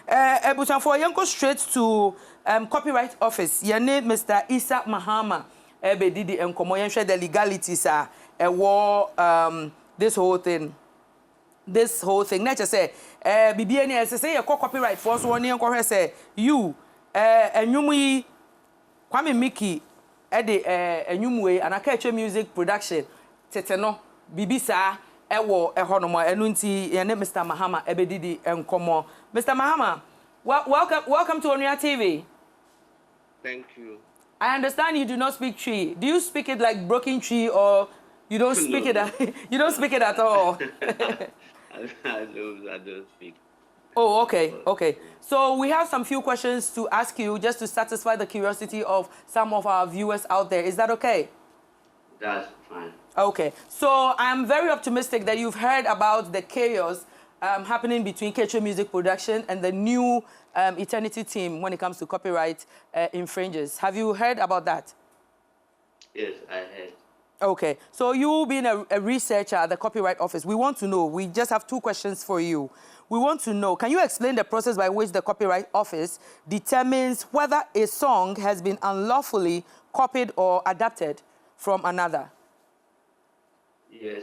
Ebusan for go straight to copyright office. Your name Mr. Issah Mahama. Didi enkomo yen share the legalities this whole thing. Not just say bibi any say your copyright for so one yen say you enwum yi Kwame Mickey enwumwe and akache music production tete no bibi sa ewo ehonomo enu nti ye Mr. Mahama ebedidi enkomo. Mr. Mahama, welcome to Onua TV. Thank you. I understand you do not speak Tree. Do you speak it like broken Tree, or you don't speak it? You don't speak it at all. I don't speak. Oh, okay, okay. So we have some few questions to ask you just to satisfy the curiosity of some of our viewers out there. Is that okay? That's fine. Okay. So I'm very optimistic that you've heard about the chaos happening between Kecho Music Production and the new Eternity team when it comes to copyright infringes. Have you heard about that? Yes, I heard. Okay. So you being a researcher at the Copyright Office, we want to know, we just have two questions for you. We want to know, can you explain the process by which the Copyright Office determines whether a song has been unlawfully copied or adapted from another? Yes.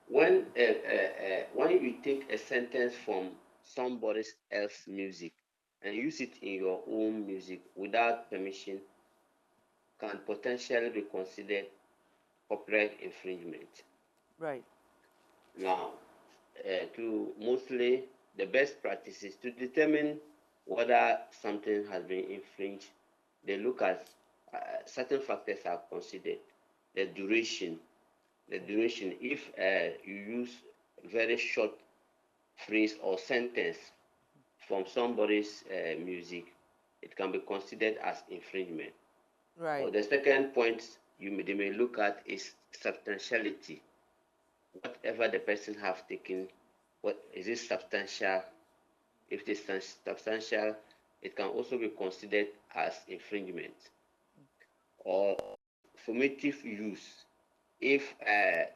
When you take a sentence from somebody else's music and use it in your own music without permission, can potentially be considered copyright infringement. Right. Now, mostly the best practice is to determine whether something has been infringed. They look at certain factors are considered. The duration. If you use very short phrase or sentence from somebody's music, it can be considered as infringement. Right. Or the second point they may look at is substantiality. Whatever the person have taken, what is it substantial? If it is substantial, it can also be considered as infringement. Or formative use. If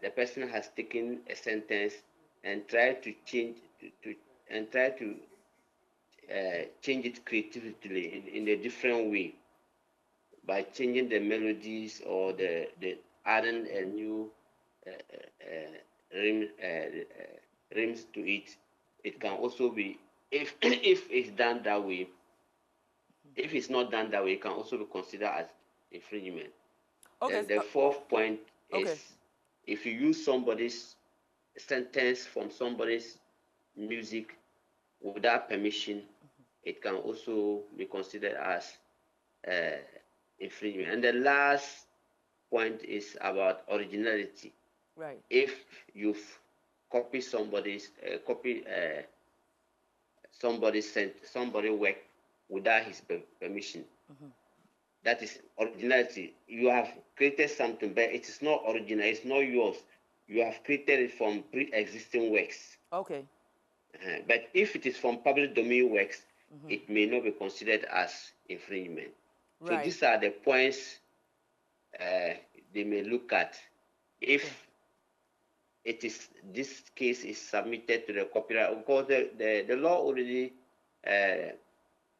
the person has taken a sentence and tried to change change it creatively in a different way by changing the melodies or the adding a new rims to it, it can also be, if it's done that way. If it's not done that way, it can also be considered as infringement. Okay. And the fourth point is if you use somebody's sentence from somebody's music without permission, it can also be considered as infringement. And the last point is about originality. Right. If you've copied somebody's somebody work without his permission, that is originality. You have created something, but it is not original. It's not yours. You have created it from pre-existing works. Okay. But if it is from public domain works, it may not be considered as infringement. Right. So these are the points they may look at. If it is, this case is submitted to the copyright, because the law already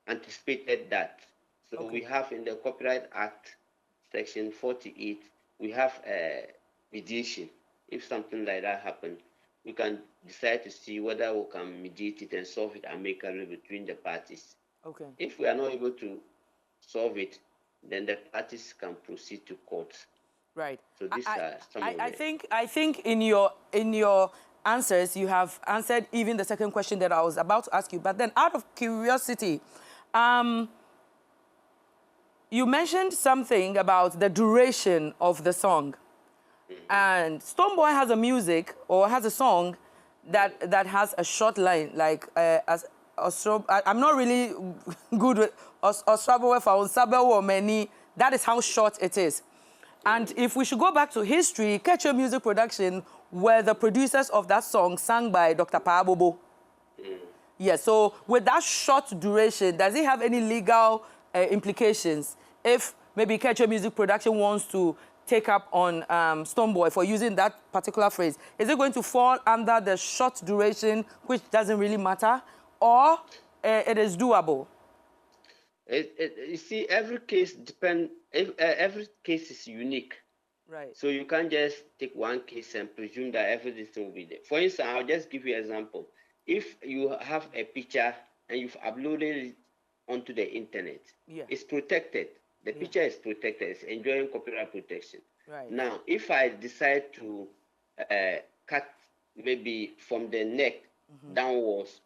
anticipated that. So we have in the Copyright Act, Section 48, we have mediation. If something like that happens, we can decide to see whether we can mediate it and solve it amicably between the parties. Okay. If we are not able to solve it, then the parties can proceed to court. Right. So these are some of them. I think in your answers you have answered even the second question that I was about to ask you. But then, out of curiosity, you mentioned something about the duration of the song. And Stonebwoy has a music or has a song that has a short line, like I'm not really good with many. That is how short it is. And if we should go back to history, Kecho Music Production were the producers of that song sung by Dr. PAAA. Yes, so with that short duration, does it have any legal implications if maybe Kecho Music Production wants to take up on Stonebwoy for using that particular phrase? Is it going to fall under the short duration, which doesn't really matter, or it is doable? You see, every case depends. Every case is unique. Right. So you can't just take one case and presume that everything will be there. For instance, I'll just give you an example. If you have a picture and you've uploaded it onto the internet, it's protected. The picture is protected. It's enjoying copyright protection. Right. Now, if I decide to cut maybe from the neck downwards,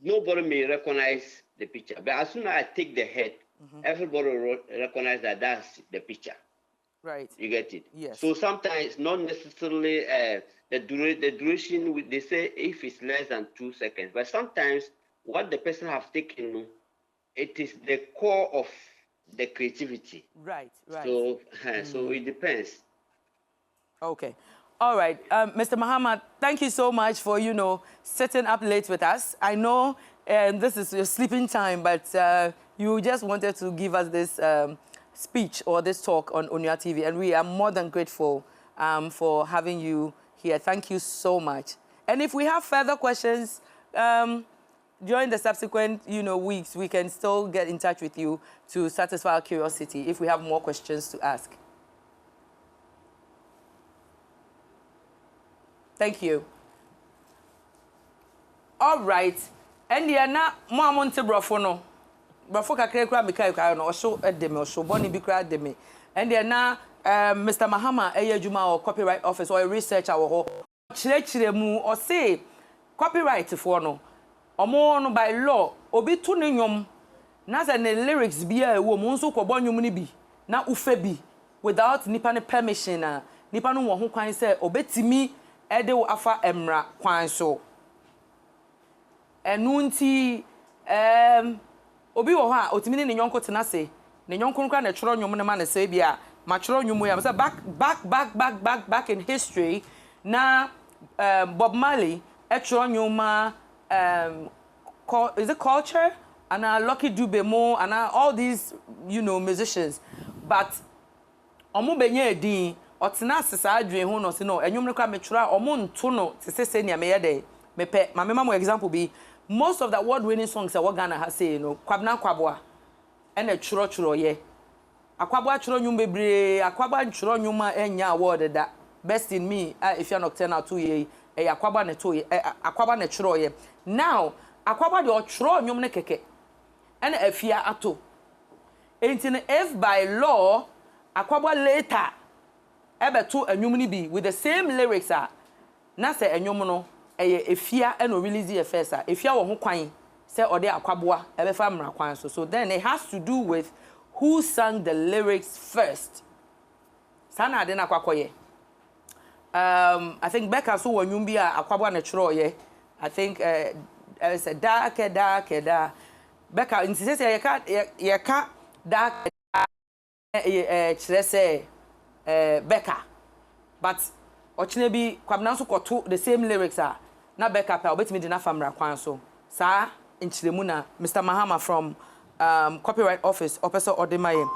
nobody may recognize the picture. But as soon as I take the head, everybody will recognize that that's the picture. Right. You get it? Yes. So sometimes not necessarily the duration, they say if it's less than 2 seconds, but sometimes what the person have taken, it is the core of the creativity. Right, right. So, so it depends. Okay. All right. Mr. Mahama, thank you so much for, sitting up late with us. I know this is your sleeping time, but you just wanted to give us this speech or this talk on Onua TV, and we are more than grateful for having you here. Thank you so much. And if we have further questions during the subsequent, weeks, we can still get in touch with you to satisfy our curiosity if we have more questions to ask. Thank you. All right. And the na mo amonte brofo no. Brofo kakra kura mikai kura no osho edeme osho boni bi kura edeme. And the na Mr. Mahama adwuma or copyright office or a researcher wo chire mu o say copyright for no. Omo no by law obi tu ne nyom na za ne lyrics bia e wo mu nso kwobo nyom ni bi na ufe bi without nipa ne permission na nipa no wo ho kwan say obetimi ede wo afa emra kwan so enunti obi wo ho a otimi ne nyonko tena se ne nyonko nkra na choro nyom ne ma ne se bia ma choro nyom ya say back in history na Bob Marley choro nyoma is it culture and Lucky Dube Mo and all these musicians, but omo benye edin otena sesa adwen ho no se no enwom ne kwa metwura omo nto no se se ne me yede mepe ma mema mo example bi most of the award winning songs that Ghana has say kwabna kwabwa ene churo ye akwabwa churo nyum bebre akwabwa churo nyuma enya award da best in me if you're nocturnal 2 ye akwabwa ne to ye akwabwa ne churo ye now akwabwa de ochuro nyum ne keke ene afia ato entin if by law akwabwa later ebeto enwum ni bi with the same lyrics na say enwum no efia eno release the first efia wo ho kwan say ode akwabwa ebefa mra kwan so then it has to do with who sang the lyrics first sana ade na kwakoye I think Becca so wonwum bi akwabwa na chiro ye I think it's a dark Becca insist say ye ka dark chire say Becca but ochine bi kwabna so koto the same lyrics na Becca pa obetimi di na famra kwan so sa nchiremu na Mr. Mahama from copyright office opesa odemaye